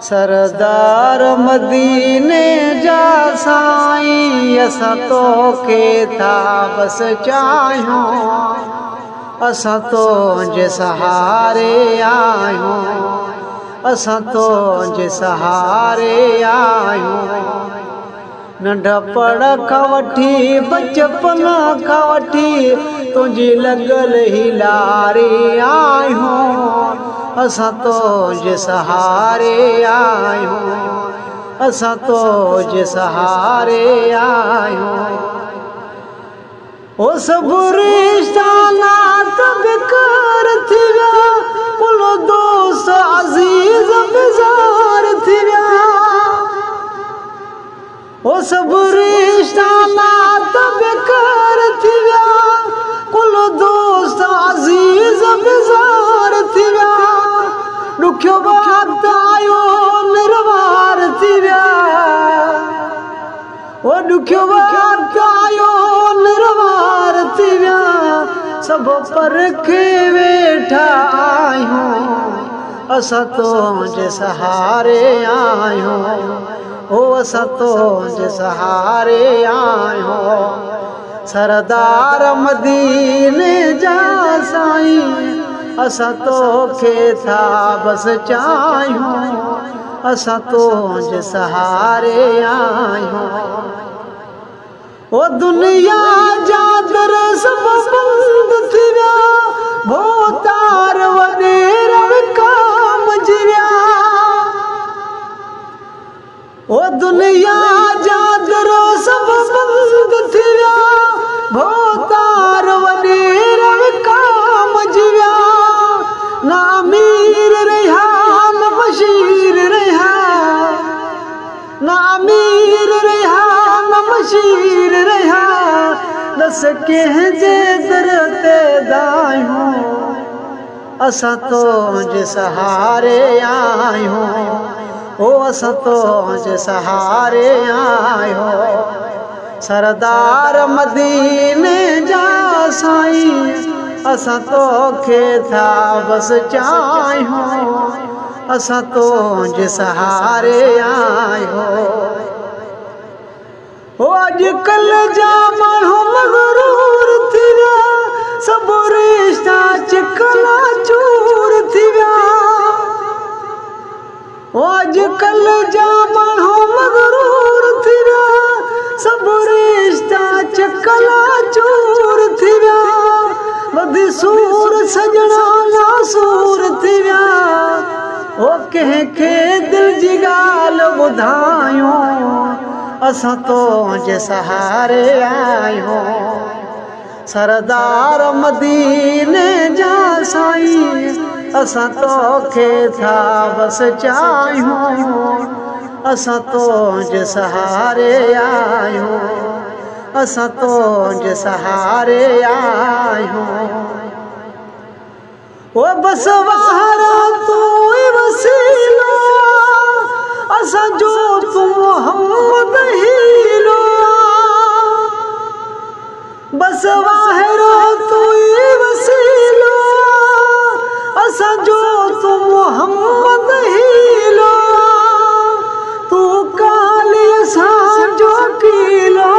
सरदार मदीने जा साईं असां तोखे था बस चाहियूं, असां तुंहिंजे सहारे आहियूं, असां तुंहिंजे सहारे आहियूं। नंढपण खां वठी बचपन खां वठी तुंहिंजी लॻल ई लारी आहियूं, असां तुंहिंजे सहारे आहियूं, असां तुंहिंजे सहारे आहियूं। ओ सभु रिश्ता नाता बेकार थी विया, कुल दोस्त अज़ीज़ बेज़ार थी विया। ओ सभु रिश्ता नाता बेकार थी विया, कुल दोस्त अज़ीज़ बेज़ार थी विया। ॾुखियो वक़्तु आयो निर्वार थी विया, ओ ॾुखियो वक़्तु आयो निर्वार थी विया। सभु परखे वेठा आहियूं, असां तुंहिंजे सहारे आहियूं, ओ असां तुंहिंजे सहारे आहियूं। सरदार मदीने जा साईं असां तोखे था बस चाहियूं, असां तुंहिंजे सहारे आहियूं। ओ दुनिया जा दर सभु बंदि थी विया, भोतार वॾेरा विकाम जी विया। ओ दुनिया जा दर सभु बंदि थी विया, भोतार वॾेरा विकाम जी विया। ना अमीर रहिया न बशीर रहिया, ना अमीर रहिया न बशीर रहिया। दस कंहिंजे दर ते दायूं, असां तुंहिंजे सहारे आहियूं, ओ असां तुंहिंजे सहारे आहियूं। सरदार मदीने जा साईं असां तोखे था बस चाहियूं, असां तुंहिंजे सहारे आहियूं। ओ अॼुकल्ह जा माण्हू मग़रूर थी विया, सभु रिश्ता चिकना चूर थी विया। ओ अॼुकल्ह जा माण्हू मग़रूर थी विया, सभु रिश्ता चिकना चूर थी विया। वधी सूर सजना नासूर थी विया, ओ कंहिंखे दिलि जी ॻाल्हि ॿुधायूं, असां तुंहिंजे सहारे आहियूं। सरदार मदीने जा साईं असां तोखे था बस चाहियूं, असां तुंहिंजे सहारे आहियूं, असां तुंहिंजे सहारे आहियूं। ओ बस वारा तूं ई वसीलो, असांजो तूं मोहम्मद हीलो। बस वारा तूं ई वसीलो, असांजो तूं मोहम्मद हीलो। तूं काली असांजो कीलो,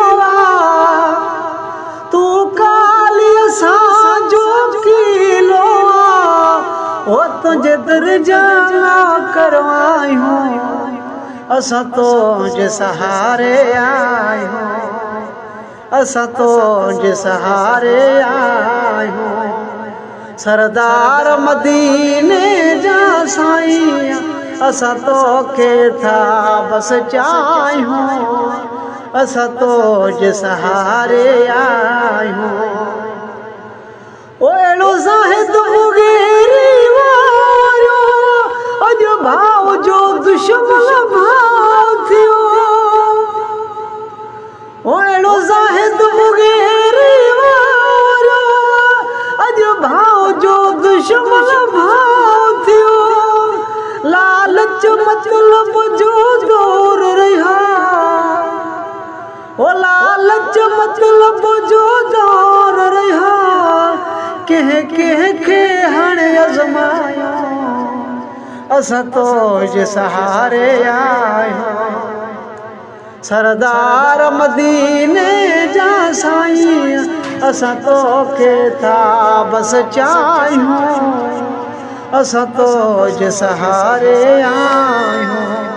तूं काली असांजो कीलो। ओ तुंहिंजे दर जा करवायूं, असां तुंहिंजे सहारे आहियूं, असां तुंहिंजे सहारे आहियूं। सरदार मदीने जा साईं असां तोखे था बस चाहियूं, असां तुंहिंजे सहारे आहियूं। ओ अहिड़ो ज़ाहिद मुग़ीरी वारो, अॼु भाउ जो दुश्मन भाउ थियो। ओ अहिड़ो ज़ाहिद मुग़ीरी वारो, अॼु भाउ जो दुश्मन भाउ थियो। लालच मतलब जो दौर रहा, ओ लालच मतलब जो दौर रहा। कंहिं कंहिंखे हाणे आज़मायो, असां तो जे सहारे आहियूं सरदार मदीने जा साईं असां तोखे था बसि चाहियूं असां तो जे सहारे आहियूं